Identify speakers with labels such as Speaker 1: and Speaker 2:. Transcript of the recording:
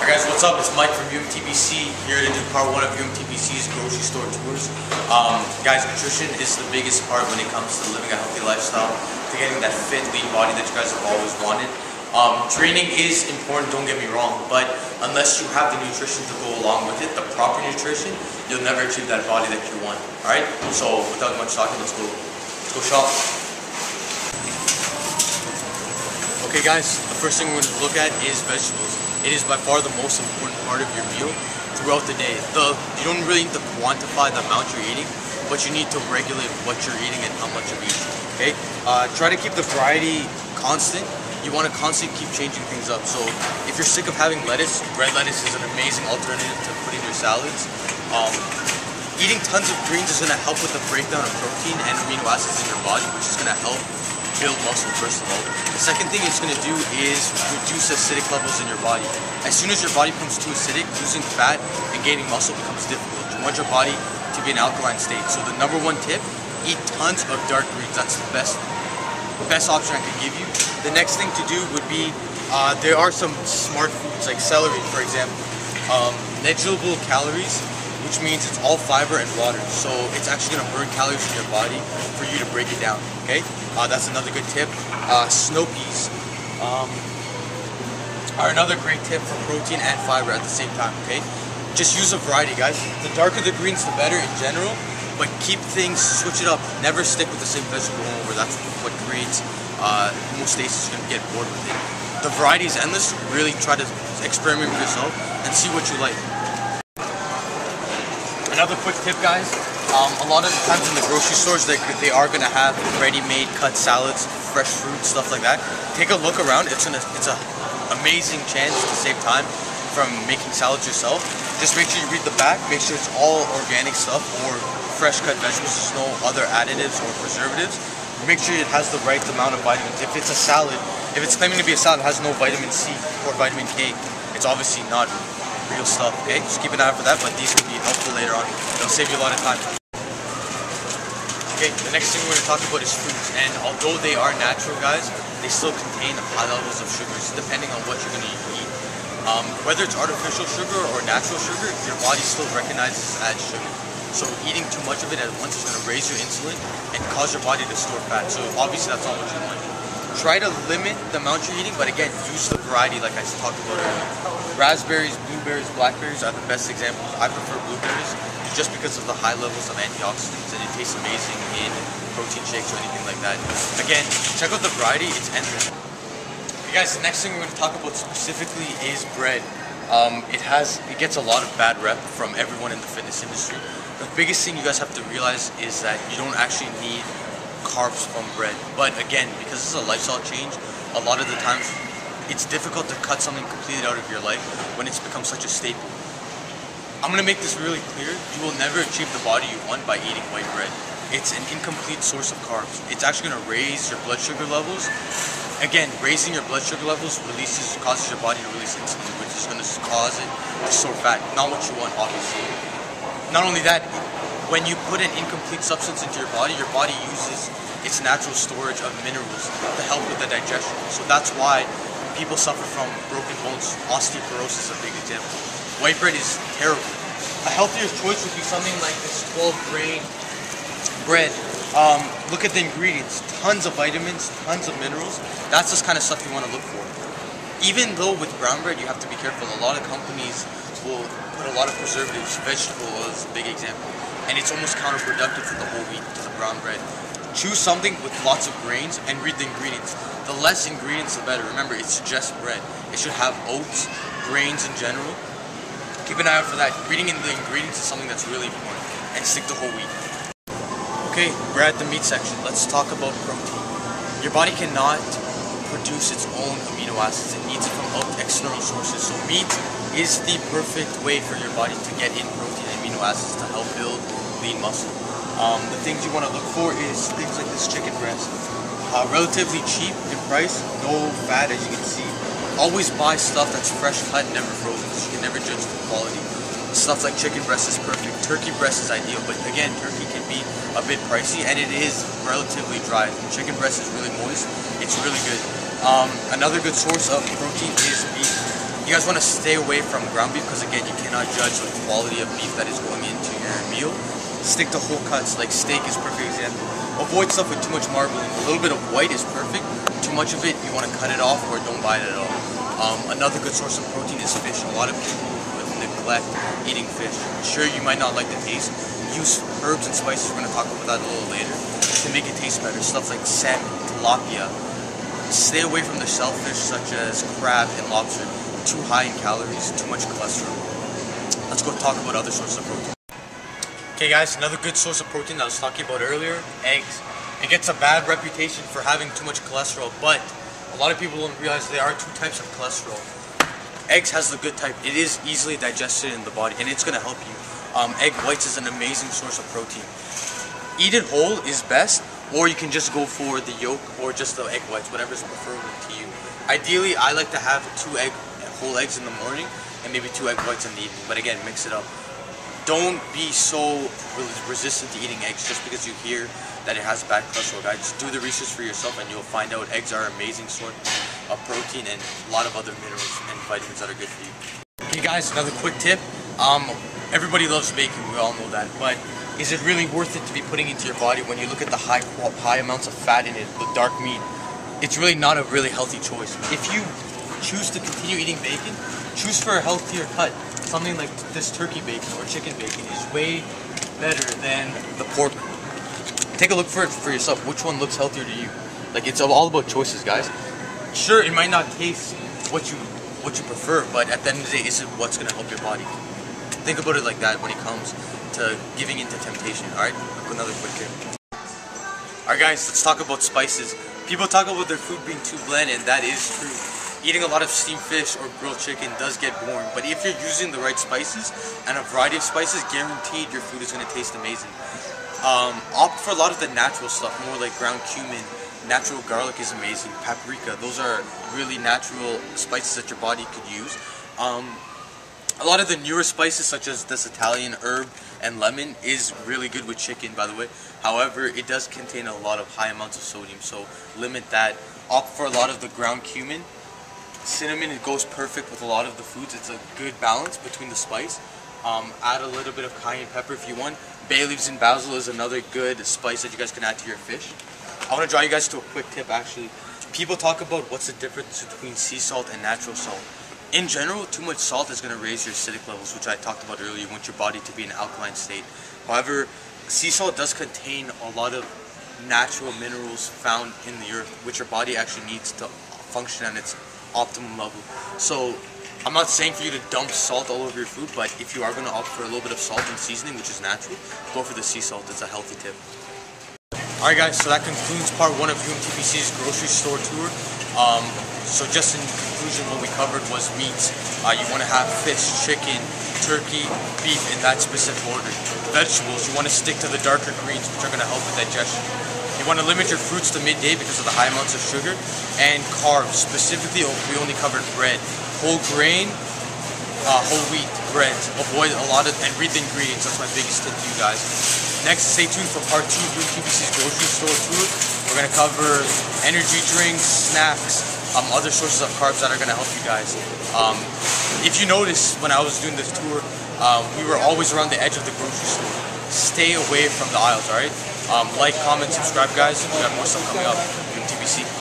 Speaker 1: Alright guys, what's up? It's Mike from UMTBC, here to do part 1 of UMTBC's grocery store tours. Guys, nutrition is the biggest part when it comes to living a healthy lifestyle, to getting that fit, lean body that you guys have always wanted. Training is important, don't get me wrong, but unless you have the nutrition to go along with it, the proper nutrition, you'll never achieve that body that you want. Alright? So without much talking, let's go shop. Okay guys, the first thing we're going to look at is vegetables. It is by far the most important part of your meal throughout the day. You don't really need to quantify the amount you're eating, but you need to regulate what you're eating and how much of each. Okay? Try to keep the variety constant. You want to constantly keep changing things up. So if you're sick of having lettuce, red lettuce is an amazing alternative to put in your salads. Eating tons of greens is going to help with the breakdown of protein and amino acids in your body, which is going to help build muscle first of all. The second thing it's going to do is reduce acidic levels in your body. As soon as your body becomes too acidic, losing fat and gaining muscle becomes difficult. You want your body to be in an alkaline state. So the number one tip, eat tons of dark greens. That's the best option I could give you. The next thing to do would be, there are some smart foods like celery, for example. Negligible calories, which means it's all fiber and water. So it's actually going to burn calories in your body for you to break it down, okay? That's another good tip. Snow peas are another great tip for protein and fiber at the same time, okay? Just use a variety, guys. The darker the greens, the better in general, but keep things, switch it up. Never stick with the same vegetable over. That's what creates most days you're going to get bored with it. The variety is endless. Really try to experiment with yourself and see what you like. Another quick tip, guys, a lot of the times in the grocery stores they are going to have ready-made cut salads, fresh fruit, stuff like that. Take a look around. It's an amazing chance to save time from making salads yourself. Just make sure you read the back, make sure it's all organic stuff or fresh cut vegetables, there's no other additives or preservatives. Make sure it has the right amount of vitamins. If it's a salad, if it's claiming to be a salad, it has no vitamin C or vitamin K, it's obviously not real stuff, okay? Just keep an eye out for that, but these will be helpful later on. They'll save you a lot of time. Okay, the next thing we're going to talk about is fruits, and although they are natural, guys, they still contain high levels of sugars, depending on what you're going to eat. Whether it's artificial sugar or natural sugar, your body still recognizes it as sugar. So eating too much of it at once is going to raise your insulin and cause your body to store fat. So obviously that's not what you want. Try to limit the amount you're eating, but again, use the variety like I talked about earlier. Raspberries, blueberries, blackberries are the best examples. I prefer blueberries just because of the high levels of antioxidants, and it tastes amazing in protein shakes or anything like that. Again, check out the variety, it's endless. Okay guys, the next thing we're going to talk about specifically is bread. It gets a lot of bad rep from everyone in the fitness industry. The biggest thing you guys have to realize is that you don't actually need carbs from bread. But again, because this is a lifestyle change, a lot of the times it's difficult to cut something completely out of your life when it's become such a staple. I'm going to make this really clear. You will never achieve the body you want by eating white bread. It's an incomplete source of carbs. It's actually going to raise your blood sugar levels. Again, raising your blood sugar levels causes your body to release insulin, which is going to cause it to store fat. Not what you want, obviously. Not only that, when you put an incomplete substance into your body uses its natural storage of minerals to help with the digestion. So that's why people suffer from broken bones. Osteoporosis is a big example. White bread is terrible. A healthier choice would be something like this 12-grain bread. Look at the ingredients. Tons of vitamins, tons of minerals. That's the kind of stuff you want to look for. Even though with brown bread you have to be careful. A lot of companies will put a lot of preservatives. Vegetable oil is a big example. And it's almost counterproductive for the whole wheat, to the brown bread. Choose something with lots of grains and read the ingredients. The less ingredients, the better. Remember, it's just bread. It should have oats, grains in general. Keep an eye out for that. Reading in the ingredients is something that's really important. And stick to whole wheat. Okay, we're at the meat section. Let's talk about protein. Your body cannot produce its own amino acids. It needs it from external sources. So meat is the perfect way for your body to get in protein and amino acids to help build lean muscle. The things you want to look for is things like this chicken breast. Relatively cheap in price, no fat as you can see. Always buy stuff that's fresh cut, never frozen, because you can never judge the quality. Stuff like chicken breast is perfect. Turkey breast is ideal, but again, turkey can be a bit pricey, and it is relatively dry. Chicken breast is really moist. It's really good. Another good source of protein is beef. You guys want to stay away from ground beef because again, you cannot judge the quality of beef that is going into your meal. Stick to whole cuts, like steak is a perfect example. Avoid stuff with too much marbling. A little bit of white is perfect. Too much of it, you want to cut it off or don't buy it at all. Another good source of protein is fish. A lot of people neglect eating fish. Sure, you might not like the taste. Use herbs and spices, we're going to talk about that a little later, to make it taste better. Stuff like salmon, tilapia. Stay away from the shellfish such as crab and lobster. Too high in calories, too much cholesterol. Let's go talk about other sources of protein. Okay guys, another good source of protein that I was talking about earlier, eggs. It gets a bad reputation for having too much cholesterol, but a lot of people don't realize there are two types of cholesterol. Eggs has the good type. It is easily digested in the body and it's going to help you. Egg whites is an amazing source of protein. Eat it whole is best, or you can just go for the yolk or just the egg whites, whatever is preferable to you. Ideally, I like to have whole eggs in the morning and maybe 2 egg whites in the evening, but again, mix it up. Don't be so resistant to eating eggs just because you hear that it has bad cholesterol, guys. Just do the research for yourself and you'll find out eggs are an amazing source of protein and a lot of other minerals and vitamins that are good for you. Okay guys, another quick tip. Everybody loves bacon, we all know that, but is it really worth it to be putting into your body when you look at the high amounts of fat in it, the dark meat? It's really not a really healthy choice. If you choose to continue eating bacon, choose for a healthier cut. Something like this turkey bacon or chicken bacon is way better than the pork. Take a look for it for yourself. Which one looks healthier to you? Like, it's all about choices, guys. Sure, it might not taste what you prefer, but at the end of the day, is it what's gonna help your body? Think about it like that when it comes to giving into temptation. All right, another quick tip. All right, guys, let's talk about spices. People talk about their food being too bland, and that is true. Eating a lot of steamed fish or grilled chicken does get boring, but if you're using the right spices and a variety of spices, guaranteed your food is going to taste amazing. Opt for a lot of the natural stuff, more like ground cumin, natural garlic is amazing, paprika. Those are really natural spices that your body could use. A lot of the newer spices such as this Italian herb and lemon is really good with chicken, by the way. However, it does contain a lot of high amounts of sodium, so limit that. Opt for a lot of the ground cumin. Cinnamon, it goes perfect with a lot of the foods. It's a good balance between the spice. Add a little bit of cayenne pepper if you want. Bay leaves and basil is another good spice that you guys can add to your fish. I want to draw you guys to a quick tip actually. People talk about what's the difference between sea salt and natural salt. In general, too much salt is going to raise your acidic levels, which I talked about earlier. You want your body to be in an alkaline state. However, sea salt does contain a lot of natural minerals found in the earth, which your body actually needs to function at its optimum level. So I'm not saying for you to dump salt all over your food, but if you are going to opt for a little bit of salt and seasoning, which is natural, go for the sea salt. It's a healthy tip. Alright guys, so that concludes part 1 of UMTBC's grocery store tour. So just in conclusion, what we covered was meats. You want to have fish, chicken, turkey, beef in that specific order. Vegetables, you want to stick to the darker greens, which are going to help with digestion. You want to limit your fruits to midday because of the high amounts of sugar. And carbs, specifically, we only covered bread. Whole grain, whole wheat breads. Avoid a lot of, and read the ingredients. That's my biggest tip to you guys. Next, stay tuned for part 2 of UMTBC's grocery store tour. We're going to cover energy drinks, snacks, other sources of carbs that are going to help you guys. If you notice, when I was doing this tour, we were always around the edge of the grocery store. Stay away from the aisles, alright? Like, comment, subscribe, guys. We got more stuff coming up. UMTBC.